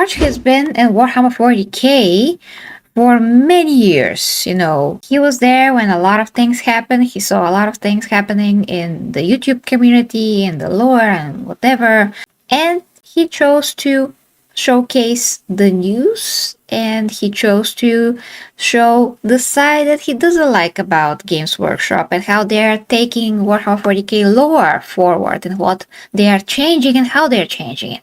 Arch has been in Warhammer 40k for many years. He was there when a lot of things happened. He saw a lot of things happening in the YouTube community and the lore and whatever. And he chose to showcase the news, and he chose to show the side that he doesn't like about Games Workshop and how they're taking Warhammer 40k lore forward and what they are changing and how they're changing it.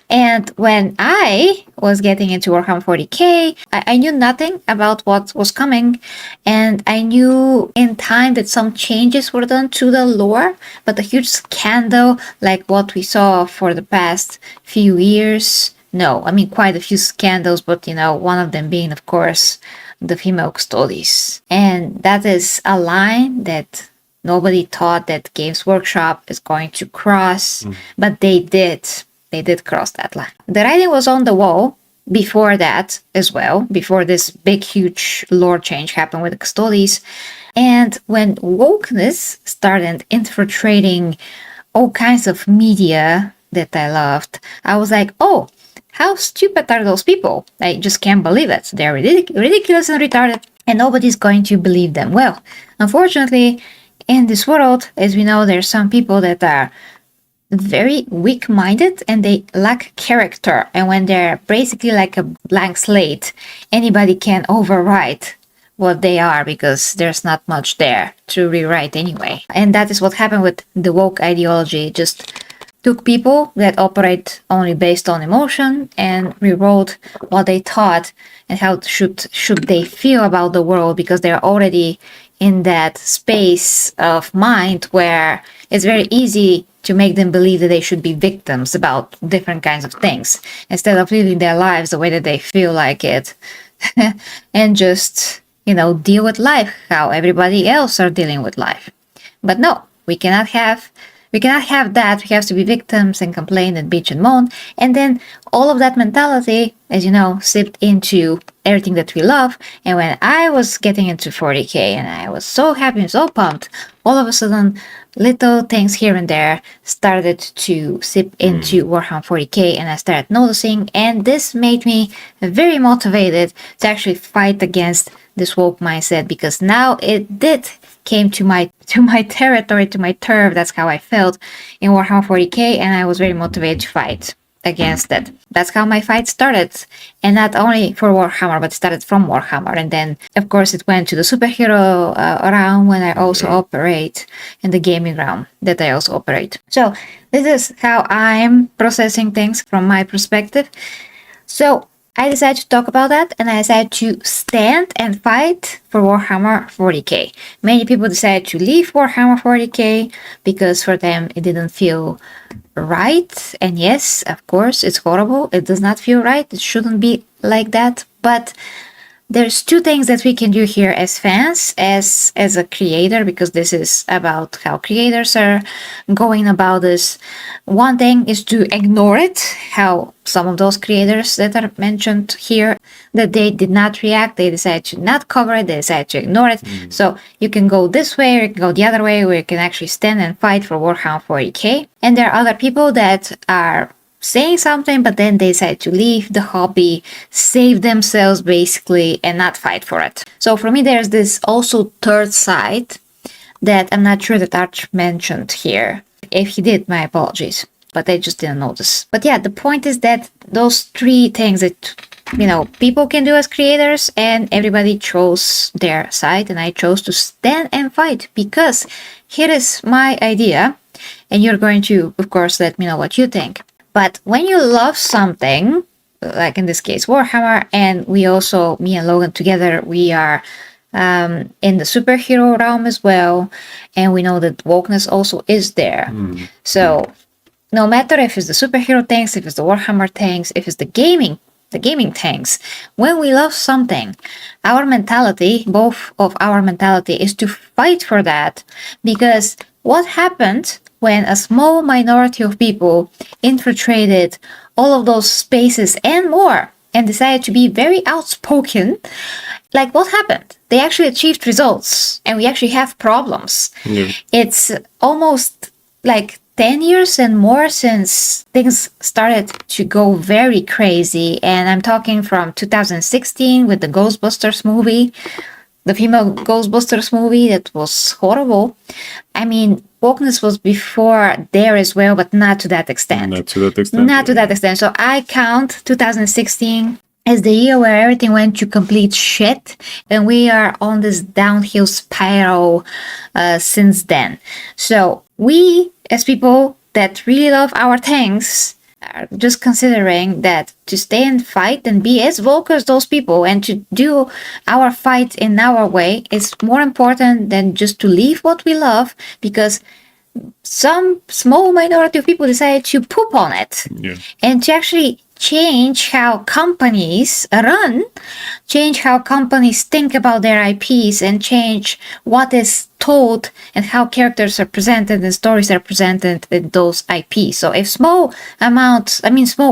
And when I was getting into Warhammer 40k, I knew nothing about what was coming, and I knew in time that some changes were done to the lore, but a huge scandal like what we saw for the past few years, no. I mean, quite a few scandals, but one of them being, of course, the female custodies. And that is a line that nobody thought that Games Workshop is going to cross, but they did. They did cross that line. The writing was on the wall before that as well, before this big, huge lore change happened with the custodies. And when wokeness started infiltrating all kinds of media that I loved, I was like, oh, how stupid are those people? I just can't believe it. They're ridiculous and retarded, and nobody's going to believe them. Well, unfortunately, in this world, as we know, there's some people that are very weak-minded and they lack character, and when they're basically like a blank slate, anybody can overwrite what they are because there's not much there to rewrite anyway. And that is what happened with the woke ideology. It just took people that operate only based on emotion and rewrote what they thought and how should they feel about the world, because they're already in that space of mind where it's very easy to make them believe that they should be victims about different kinds of things instead of living their lives the way that they feel like it and just, deal with life how everybody else are dealing with life. But no, we cannot have that. We have to be victims and complain and bitch and moan. And then all of that mentality, as you know, seeped into everything that we love. And when I was getting into 40k and I was so happy and so pumped, all of a sudden little things here and there started to seep into Warhammer 40k, and I started noticing, and this made me very motivated to actually fight against this woke mindset, because now it did came to my territory, to my turf. That's how I felt in Warhammer 40k, and I was very motivated to fight against that. That's how my fight started, and not only for Warhammer, but started from Warhammer, and then of course it went to the superhero realm when I also operate, in the gaming realm that I also operate. So this is how I'm processing things from my perspective. So I decided to talk about that, and I decided to stand and fight for Warhammer 40k. Many people decided to leave Warhammer 40k because for them it didn't feel right. And yes, of course, it's horrible. It does not feel right. It shouldn't be like that. But there's two things that we can do here as fans, as a creator, because this is about how creators are going about this. One thing is to ignore it, how some of those creators that are mentioned here, that they did not react, they decided to not cover it, they decided to ignore it. So you can go this way, or you can go the other way, where you can actually stand and fight for Warhammer 40k. And there are other people that are saying something, but then they decide to leave the hobby, save themselves basically, and not fight for it. So for me, there's this also third side that I'm not sure that Arch mentioned here. If he did, my apologies, but I just didn't notice. But yeah, the point is that those three things that, people can do as creators, and everybody chose their side, and I chose to stand and fight, because here is my idea, and you're going to, of course, let me know what you think. But when you love something, like in this case Warhammer, and we also, me and Logan together, we are in the superhero realm as well, and we know that wokeness also is there. So no matter if it's the superhero things, if it's the Warhammer things, if it's the gaming things, when we love something, our mentality, both of our mentality, is to fight for that. Because what happened when a small minority of people infiltrated all of those spaces and more, and decided to be very outspoken, like what happened? They actually achieved results, and we actually have problems. It's almost like 10 years and more since things started to go very crazy. And I'm talking from 2016 with the Ghostbusters movie, the female Ghostbusters movie that was horrible. I mean, wokeness was before there as well, but not to that extent. Not to that extent. Not to that extent. So I count 2016 as the year where everything went to complete shit, and we are on this downhill spiral since then. So we, as people that really love our things, are just considering that to stay and fight and be as vocal as those people and to do our fight in our way is more important than just to leave what we love, because some small minority of people decide to poop on it. Yeah. And to actually change how companies run, change how companies think about their IPs, and change what is told and how characters are presented and stories are presented in those IPs. So if small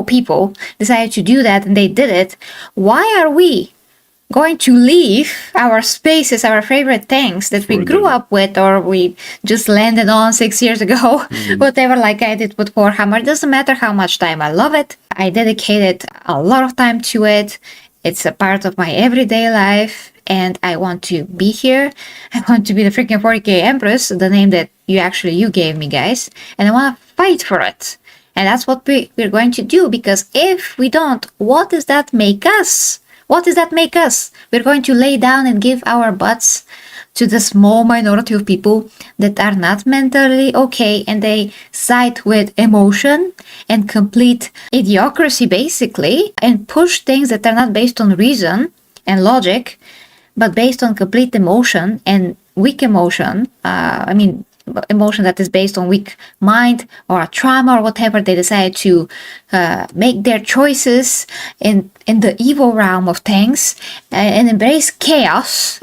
people decide to do that and they did it, why are we going to leave our spaces, our favorite things that we grew up with or we just landed on 6 years ago, whatever, like I did with Warhammer? It doesn't matter how much time I love it. I dedicated a lot of time to it. It's a part of my everyday life, and I want to be here. I want to be the freaking 40k Empress, the name that you gave me, guys, and I want to fight for it. And that's what we're going to do, because if we don't, what does that make us? What does that make us? We're going to lay down and give our butts to the small minority of people that are not mentally okay, and they side with emotion and complete idiocracy, basically, and push things that are not based on reason and logic, but based on complete emotion and weak emotion. Emotion that is based on weak mind or a trauma or whatever. They decide to make their choices in the evil realm of things and embrace chaos,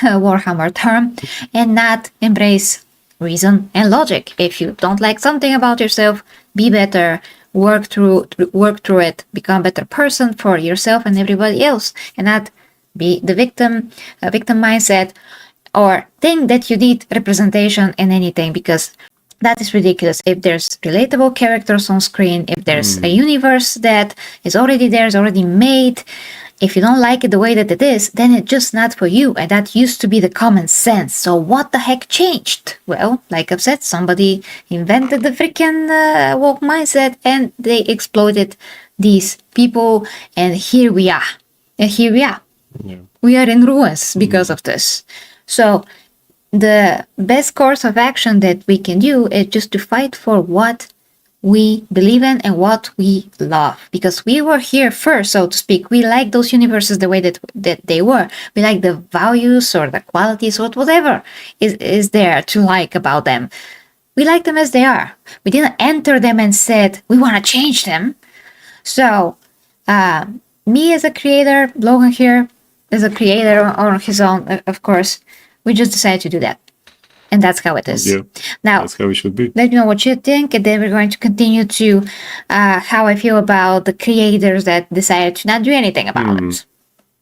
Warhammer term, and not embrace reason and logic. If you don't like something about yourself, be better, work through it, become a better person for yourself and everybody else, and not be the victim mindset, or think that you need representation in anything, because that is ridiculous. If there's relatable characters on screen, if there's a universe that is already there, is already made, if you don't like it the way that it is, then it's just not for you. And that used to be the common sense. So what the heck changed? Well, like I've said, somebody invented the freaking woke mindset, and they exploited these people, and here we are. Yeah. We are in ruins because of this. So the best course of action that we can do is just to fight for what we believe in and what we love, because we were here first, so to speak. We like those universes the way that they were. We like the values or the qualities or whatever is there to like about them. We like them as they are. We didn't enter them and said we want to change them. So me as a creator, Logan here as a creator on his own, of course, we just decided to do that. And that's how it is. Yeah, now, that's how it should be. Let me know what you think, and then we're going to continue to how I feel about the creators that decided to not do anything about it.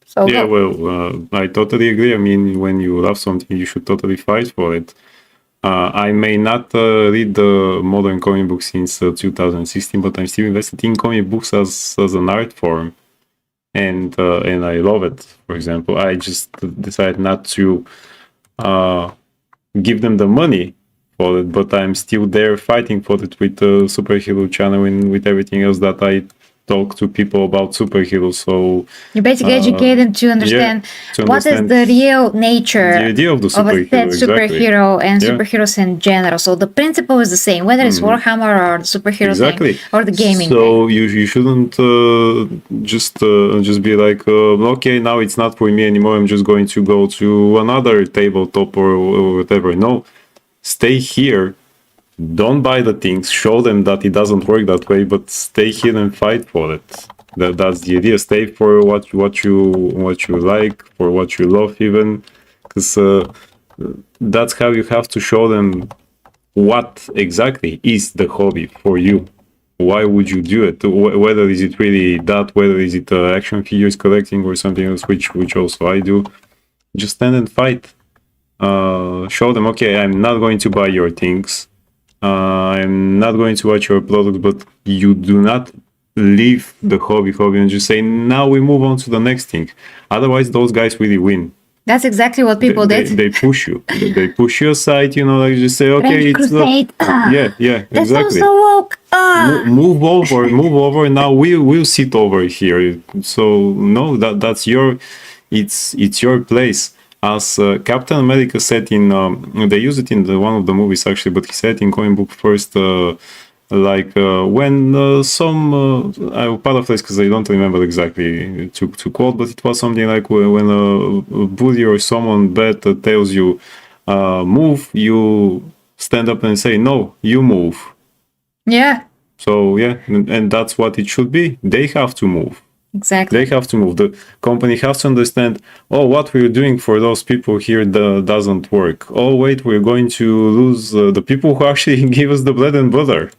So, yeah, well, I totally agree. I mean, when you love something, you should totally fight for it. I may not read the modern comic books since 2016, but I'm still invested in comic books as an art form. And I love it. For example, I just decided not to give them the money for it, but I'm still there fighting for it with the superhero channel and with everything else that I talk to people about superheroes. So you're basically educated to understand what is the real nature the idea of the superhero, superhero and superheroes in general. So the principle is the same, whether it's Warhammer or the superhero thing or the gaming. So you shouldn't just be like, okay, now it's not for me anymore. I'm just going to go to another tabletop or whatever. No, stay here. Don't buy the things, show them that it doesn't work that way, but stay here and fight for it. That's the idea. Stay for what you like, for what you love even, because that's how you have to show them what exactly is the hobby for you. Why would you do it? Whether is it really that, whether is it action figures collecting or something else, which also I do. Just stand and fight. Show them, okay, I'm not going to buy your things. I'm not going to watch your product, but you do not leave the hobby and just say, now we move on to the next thing. Otherwise, those guys really win. That's exactly what people did. They push you. They push you aside, like just say, okay, Red it's Crusade. yeah, That's exactly. so woke. Move over. Now we'll sit over here. So no, that's your, it's your place. As Captain America said in, they use it in one of the movies actually, but he said in comic book first, when some, I will paraphrase because I don't remember exactly to quote, but it was something like when a bully or someone bad tells you move, you stand up and say no, you move. Yeah. So yeah, and that's what it should be. They have to move. Exactly. They have to move. The company has to understand, oh, what we're doing for those people here doesn't work. Oh, wait, we're going to lose the people who actually give us the bread and butter.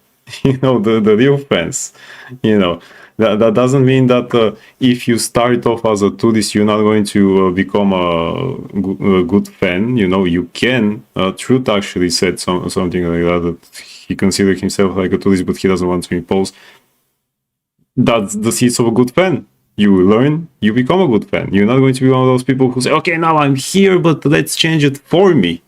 The real fans. That doesn't mean that if you start off as a tourist, you're not going to become a good fan. You can. Truth actually said something like that he considered himself like a tourist, but he doesn't want to impose. That's the seeds of a good fan. You learn, you become a good fan. You're not going to be one of those people who say, okay, now I'm here, but let's change it for me.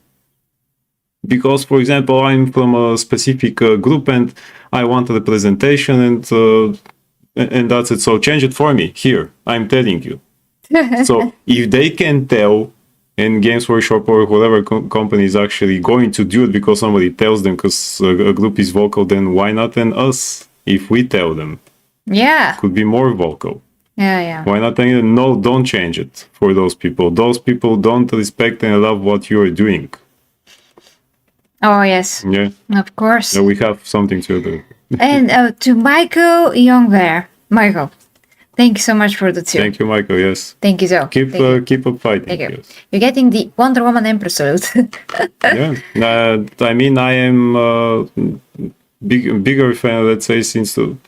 Because, for example, I'm from a specific group and I want a representation and that's it. So change it for me. Here, I'm telling you. So if they can tell, and Games Workshop or whatever company is actually going to do it because somebody tells them because a group is vocal, then why not then us if we tell them? Yeah. Could be more vocal. Yeah. Why not tell them, no, don't change it for those people. Those people don't respect and love what you're doing. Oh, yes. Yeah. Of course. We have something to do. And to Michael Youngbear. Michael, thank you so much for the tip. Thank you, Michael. Yes. Thank you so. Keep up fighting. Thank you. Yes. You're getting the Wonder Woman Empress salute. Yeah. I mean, I am bigger fan, let's say, since 2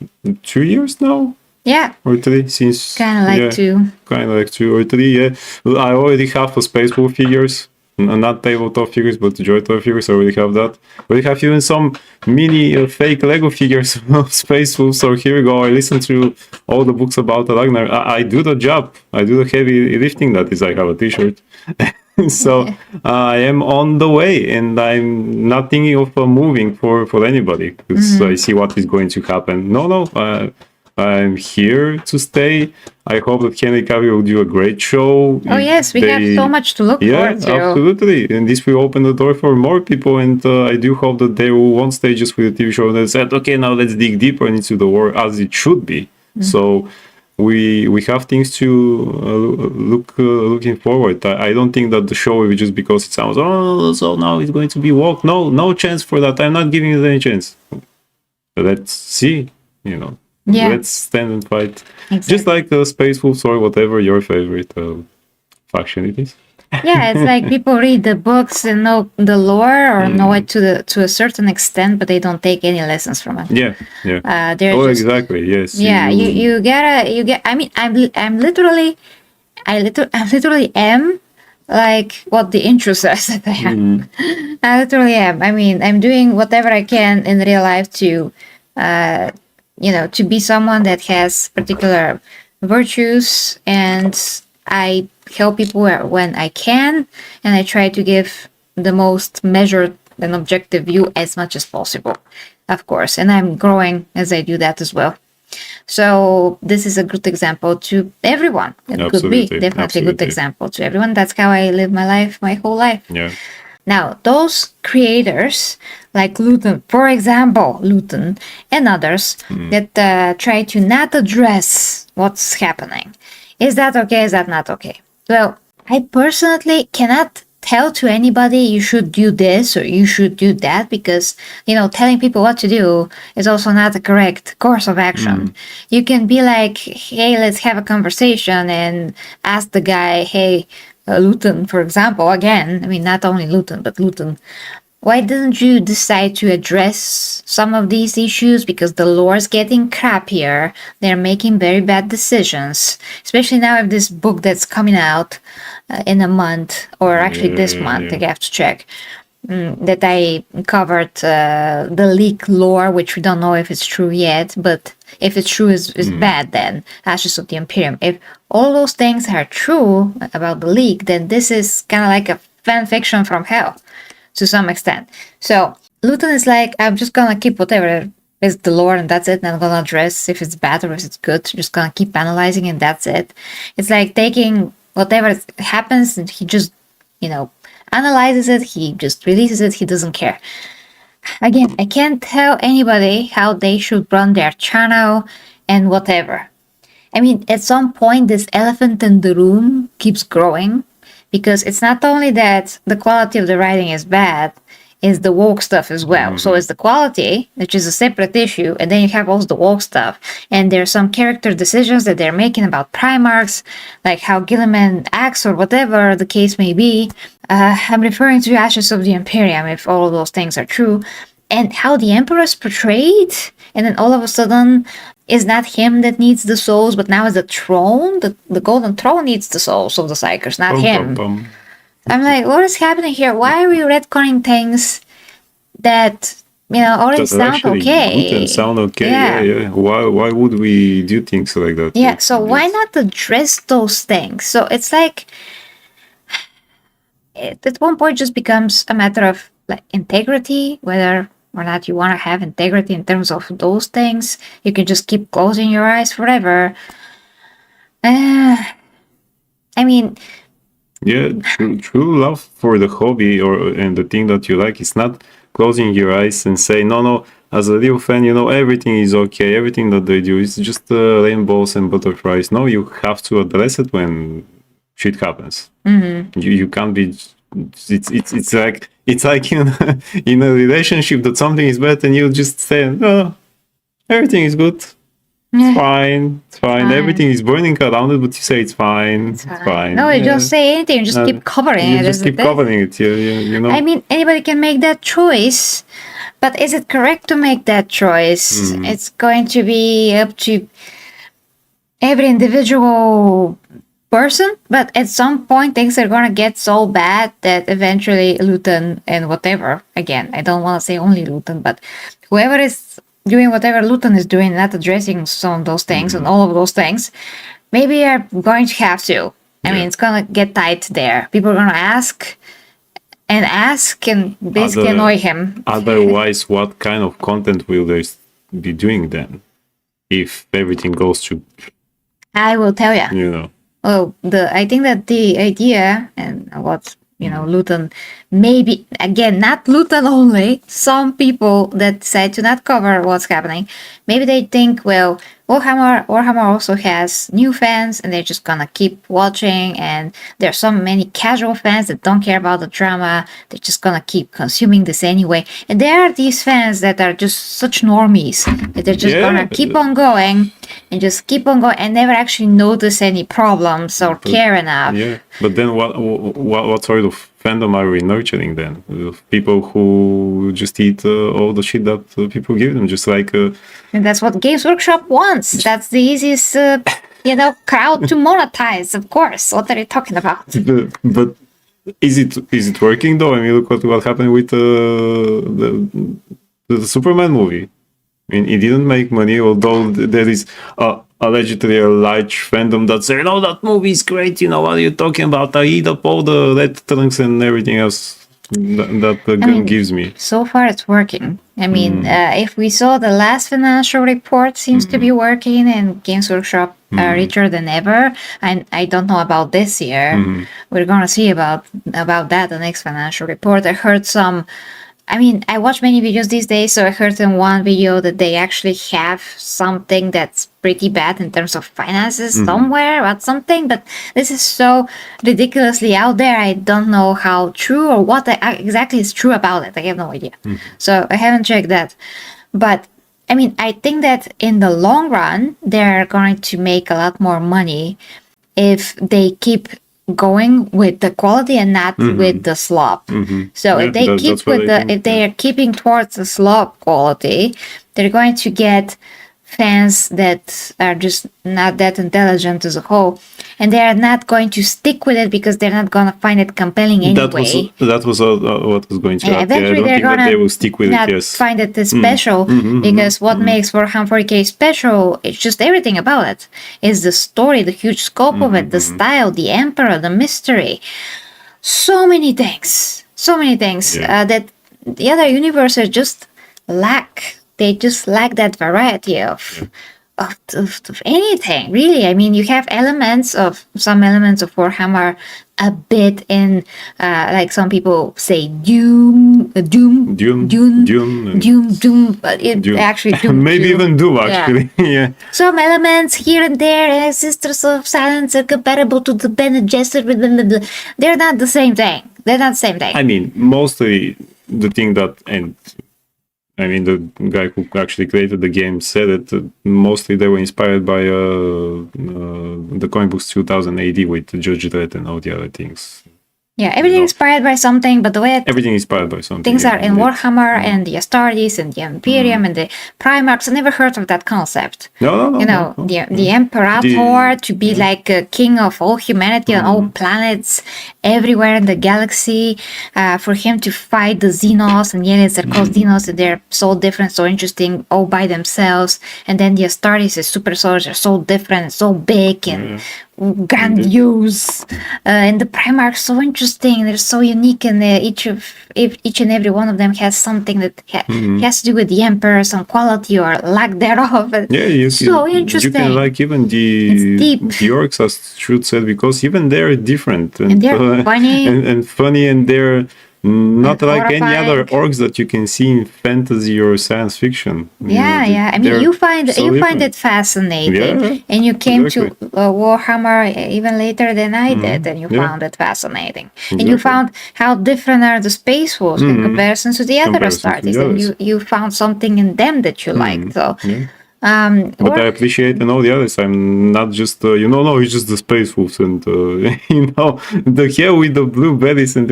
years now. Yeah. Or 3 since. Kind of like 2. Kind of like 2 or 3. Yeah. I already have a Space Wolf figures. Not tabletop figures, but Joy Toy figures. I already have that. We have even some mini fake Lego figures of Space Wolf. So here we go. I listen to all the books about Ragnar. I do the job. I do the heavy lifting. That is, I have a T-shirt. So I am on the way, and I'm not thinking of moving for anybody because I see what is going to happen. No. I'm here to stay. I hope that Henry Cavill will do a great show. Oh yes, we have so much to look forward to. Yeah, absolutely. And this will open the door for more people. And I do hope that they won't stay just with the TV show and said, okay, now let's dig deeper into the war as it should be. So we have things to looking forward. I don't think that the show will be just because it sounds, so now it's going to be woke. No chance for that. I'm not giving it any chance. Let's see, Yeah. Let's stand and fight. Exactly. Just like Space Wolves or whatever your favorite faction it is. Yeah, it's like people read the books and know the lore or know it to a certain extent, but they don't take any lessons from it. Yeah. Exactly. Yes. Yeah, you get. I mean, I'm literally am like what the intro says that I am. I literally am. I mean, I'm doing whatever I can in real life to to be someone that has particular virtues, and I help people when I can, and I try to give the most measured and objective view as much as possible, of course, and I'm growing as I do that as well. So this is a good example to everyone. It could be definitely a good example to everyone. That's how I live my life, my whole life. Yeah. Now, those creators, like Luton, for example, Luton and others, that try to not address what's happening. Is that okay? Is that not okay? Well, I personally cannot tell to anybody you should do this or you should do that because, telling people what to do is also not the correct course of action. You can be like, hey, let's have a conversation and ask the guy, hey, Luton, for example, again, I mean, not only Luton, but Luton, why didn't you decide to address some of these issues? Because the lore's getting crappier. They're making very bad decisions, especially now with this book that's coming out in a month, or actually this month, I have to check. that I covered the leak lore, which we don't know if it's true yet, but if it's true, it's bad then. Ashes of the Imperium. If all those things are true about the leak, then this is kind of like a fan fiction from hell to some extent. So Luton is like, I'm just gonna keep whatever is the lore and that's it, and I'm gonna address if it's bad or if it's good. Just gonna keep analyzing and that's it. It's like taking whatever happens and he just, analyzes it, he just releases it, he doesn't care. Again, I can't tell anybody how they should run their channel and whatever. I mean, at some point, this elephant in the room keeps growing because it's not only that the quality of the writing is bad, it's the woke stuff as well. So it's the quality, which is a separate issue, and then you have also the woke stuff. And there's some character decisions that they're making about Primarchs, like how Gilliman acts or whatever the case may be. I'm referring to Ashes of the Imperium, if all of those things are true. And how the Empress portrayed, and then all of a sudden, is not him that needs the souls, but now it's the throne. The golden throne needs the souls of the Psykers, not him. I'm like, what is happening here? Why are we retconning things that already sound okay? Good and sound okay. Yeah. Why would we do things like that? Yeah. So why not address those things? So it's like at one point just becomes a matter of like integrity, whether or not you want to have integrity in terms of those things. You can just keep closing your eyes forever. I mean. Yeah, true love for the hobby and the thing that you like is not closing your eyes and say, no, as a real fan, everything is okay, everything that they do is just rainbows and butterflies. No, you have to address it when shit happens. You can't be. It's like in a relationship that something is bad and you just say, no, everything is good. It's fine. Everything is burning around it, but you say it's fine. It's fine. No, you don't say anything. You just keep covering it. Just keep covering it. I mean, anybody can make that choice, but is it correct to make that choice? It's going to be up to every individual person, but at some point things are going to get so bad that eventually Luton and whatever, again, I don't want to say only Luton, but whoever is doing whatever Luton is doing, not addressing some of those things and all of those things, maybe you're going to have to. I mean, it's going to get tight there. People are going to ask and basically annoy him. Otherwise, what kind of content will they be doing then? If everything goes to... I will tell you. Well, I think that the idea and what Luton, maybe, again, not Luton only, some people that decide to not cover what's happening, maybe they think, well, Warhammer also has new fans and they're just gonna keep watching, and there's so many casual fans that don't care about the drama, they're just gonna keep consuming this anyway. And there are these fans that are just such normies that they're just gonna keep on going and just keep on going and never actually notice any problems or care enough. Yeah, but then what sort of fandom are we nurturing then? People who just eat all the shit that people give them, just like... And that's what Games Workshop wants. That's the easiest, crowd to monetize, of course. What are you talking about? But is it working though? I mean, look what happened with the Superman movie. I mean, it didn't make money, although there is allegedly a large fandom that say, "No, that movie is great. What are you talking about? I eat up all the red trunks and everything else that the gun gives me." So far, it's working. I mean, if we saw the last financial report seems to be working, and Games Workshop are richer than ever. And I don't know about this year. We're gonna see about that the next financial report. I heard some. I mean, I watch many videos these days, so I heard in one video that they actually have something that's pretty bad in terms of finances somewhere about something, but this is so ridiculously out there. I don't know how true or what exactly is true about it. I have no idea. So I haven't checked that. But I mean, I think that in the long run, they're going to make a lot more money if they keep going with the quality and not with the slop. So if they keep with if they are keeping towards the slop quality, they're going to get fans that are just not that intelligent as a whole. and they're not going to stick with it because they're not going to find it compelling anyway. That was what was going to Yeah, happen. I eventually don't they're think that gonna they will stick with not it. Yes. find it special because what makes Warhammer 40k special, it's just everything about it. It's the story, the huge scope of it, the style, the emperor, the mystery. So many things. Yeah. That the other universes just lack. They just lack that variety of anything, really. I mean, you have some elements of Warhammer a bit in, like some people say, Doom, but it Doom. actually Doom. Maybe too. even Doom, actually. Yeah. Some elements here and there, Sisters of Silence are comparable to the Bene Gesserit, blah, blah, blah. They're not the same thing. I mean, mostly the thing that, and I mean, the guy who actually created the game said it. Mostly they were inspired by the comic books 2000 AD with Judge Dredd and all the other things. Yeah, everything inspired by something, but the way everything inspired by something. Things are in Warhammer and the Astartes and the Imperium and the Primarchs. I never heard of that concept. No. The Imperator to be like a king of all humanity on all planets, everywhere in the galaxy, for him to fight the Xenos, and yet they're called Xenos, and they're so different, so interesting, all by themselves. And then the Astartes, the super soldiers, are so different, so big and grandiose, and the Primarchs so interesting. They're so unique, and each and every one of them has something that has to do with the Emperor, some quality or lack thereof. So interesting. You can like even the orcs, as Truth said, because even they're different and they're funny and funny, and they're not like any other orcs that you can see in fantasy or science fiction. I mean, you find it fascinating, and you came to Warhammer even later than I did, and you found it fascinating. And you found how different are the Space Wolves in comparison to the other Astartes, and you found something in them that you liked. So. But I appreciate and all the others. I'm not just no, it's just the Space Wolves and the hair with the blue bellies and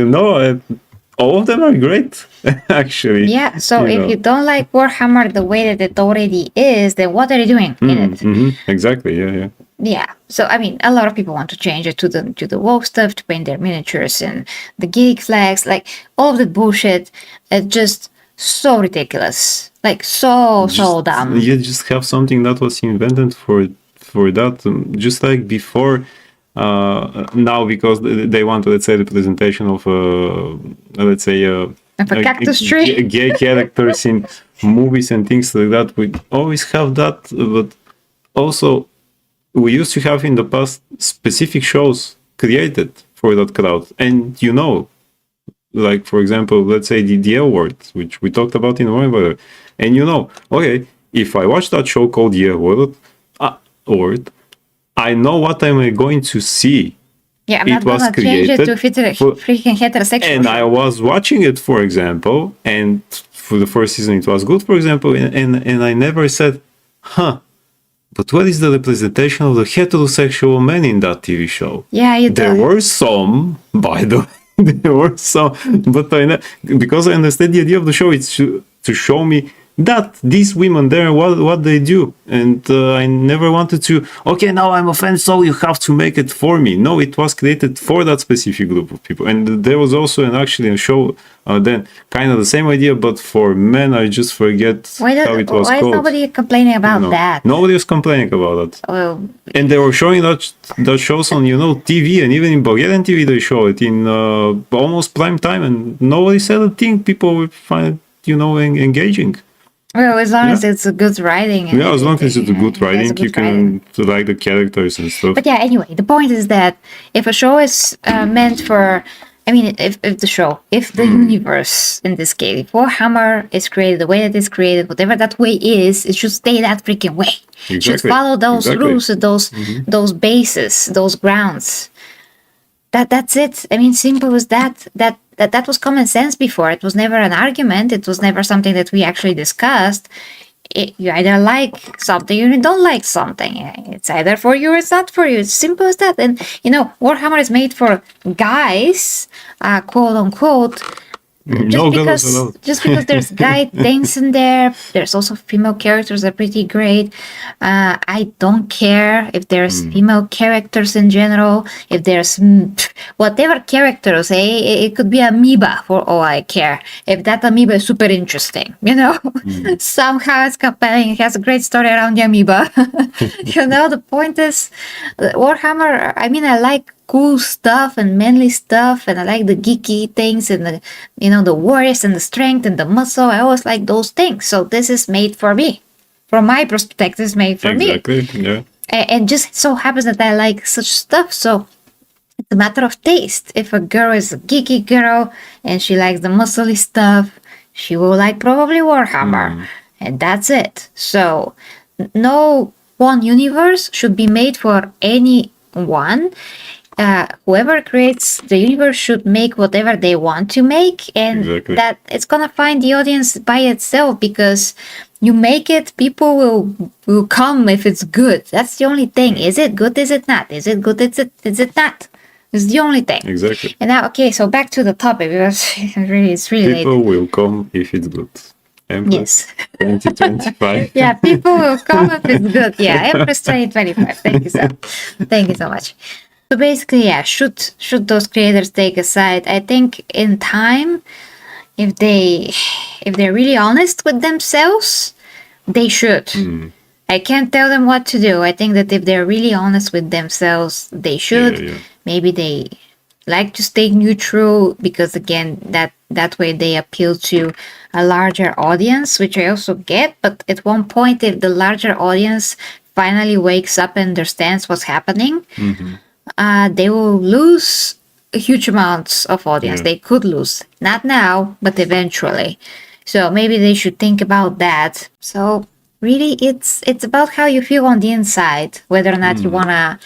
all of them are great, actually. Yeah, so if you don't like Warhammer the way that it already is, then what are you doing in it? Exactly, yeah. Yeah, so I mean, a lot of people want to change it to the WoW stuff, to paint their miniatures and the geek flags, like all of the bullshit. It's just so ridiculous, like so dumb. You just have something that was invented for that, just like before. Now, because they want, let's say, representation of let's say of a cactus tree, gay characters in movies and things like that. We always have that, but also we used to have in the past specific shows created for that crowd, and like for example, let's say the L Word, which we talked about in Warhammer, and okay, if I watch that show called the L Word, I know what I'm going to see. Yeah, I'm not going to change it to freaking heterosexual. And I was watching it, for example, and for the first season it was good, for example, and I never said, but what is the representation of the heterosexual men in that TV show? Yeah, there were some, by the way. There were some, but because I understand the idea of the show, it's to show me that these women there, what they do, and I never wanted to. Okay, now I'm offended, so you have to make it for me. No, it was created for that specific group of people, and there was also actually a show. Then kind of the same idea, but for men. I just forget how it was called. Why is nobody complaining about that? Nobody was complaining about that. Well, and they were showing that shows on TV, and even in Bulgarian TV they show it in almost prime time, and nobody said a thing. People would find it engaging. Well, as long as it's a good writing. As long as it's a good writing, you can like the characters and stuff. But yeah, anyway, the point is that if a show is meant for, if the universe, in this case, if Warhammer is created the way that it's created, whatever that way is, it should stay that freaking way. Exactly. It should follow those rules, those bases, those grounds. That's it. Simple as that. That was common sense before. It was never an argument. It was never something that we actually discussed. You either like something or you don't like something. It's either for you or it's not for you. It's simple as that. And Warhammer is made for guys, quote unquote. No, no. Just because there's guy things in there, there's also female characters that are pretty great. I don't care if there's female characters in general. If there's whatever characters, it could be amoeba for all I care. If that amoeba is super interesting, somehow it's compelling. It has a great story around the amoeba. The point is, Warhammer. I mean, I like cool stuff and manly stuff, and I like the geeky things and the warriors and the strength and the muscle. I always like those things. So this is made for me. From my perspective, it's made for me. Exactly. Yeah. And just so happens that I like such stuff. So it's a matter of taste. If a girl is a geeky girl and she likes the muscly stuff, she will like probably Warhammer. And that's it. So no one universe should be made for anyone. Whoever creates the universe should make whatever they want to make, and that it's gonna find the audience by itself, because you make it, people will come if it's good. That's the only thing. Is it good? Is it not? Is it good? Is it not? It's the only thing. Exactly. And now, okay, so back to the topic, because it's really people late. will come if it's good. Empress, Yes. 2025. Yeah, people will come if it's good. Yeah, Empress 2025. Thank you so much. So basically, yeah, should those creators take a side? I think in time, if they're really honest with themselves, they should. I can't tell them what to do. I think that if they're really honest with themselves, they should. Yeah. Maybe they like to stay neutral, because again, that way they appeal to a larger audience, which I also get. But at one point, if the larger audience finally wakes up and understands what's happening, they will lose huge amounts of audience. They could lose, not now, but eventually. So maybe they should think about that. So really, it's about how you feel on the inside, whether or not you wanna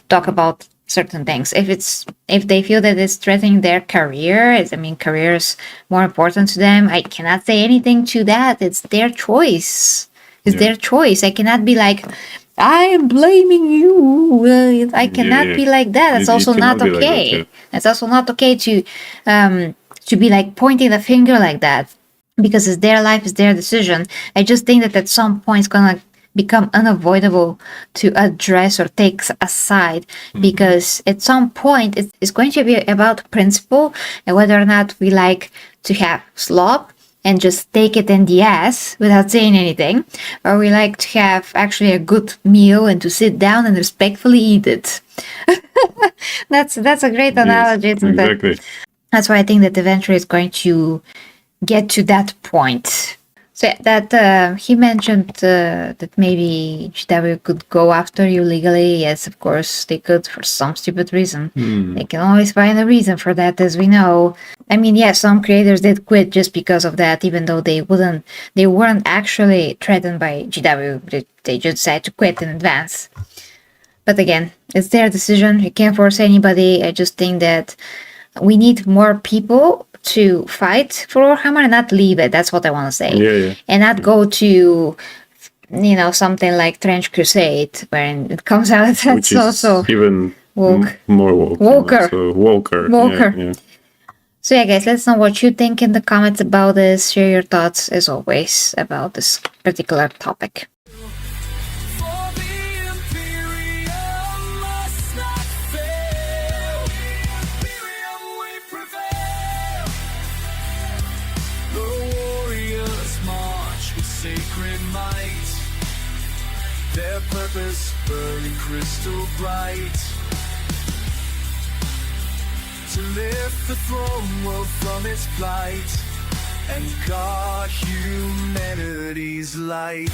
talk about certain things. If they feel that it's threatening their career, career is more important to them, I cannot say anything to that. It's their choice. Their choice. I cannot be like, I am blaming you. I cannot be like that. That's also not okay. Like that, It's also not okay to be like pointing the finger like that, because it's their life, it's their decision. I just think that at some point it's gonna become unavoidable to address or take a side, because at some point it's going to be about principle and whether or not we like to have slop and just take it in the ass without saying anything, or we like to have actually a good meal and to sit down and respectfully eat it. That's a great analogy. Yes, exactly. That's why I think that eventually it's going to get to that point. So that he mentioned that maybe GW could go after you legally. Yes, of course they could, for some stupid reason. They can always find a reason for that, as we know. I mean, yeah, some creators did quit just because of that, even though they weren't actually threatened by GW. They just decided to quit in advance. But again, it's their decision. You can't force anybody. I just think that we need more people to fight for Warhammer and not leave it. That's what I want to say. Yeah. And not go to, something like Trench Crusade, when it comes out. That's which is also even woke. More woke. Woker. So woker. Yeah. So yeah, guys, let us know what you think in the comments about this. Share your thoughts, as always, about this particular topic. For the imperium must not fail. Imperium we prevail. The warriors march with sacred might. Their purpose burning crystal bright. To lift the throne world from its plight and guard humanity's light.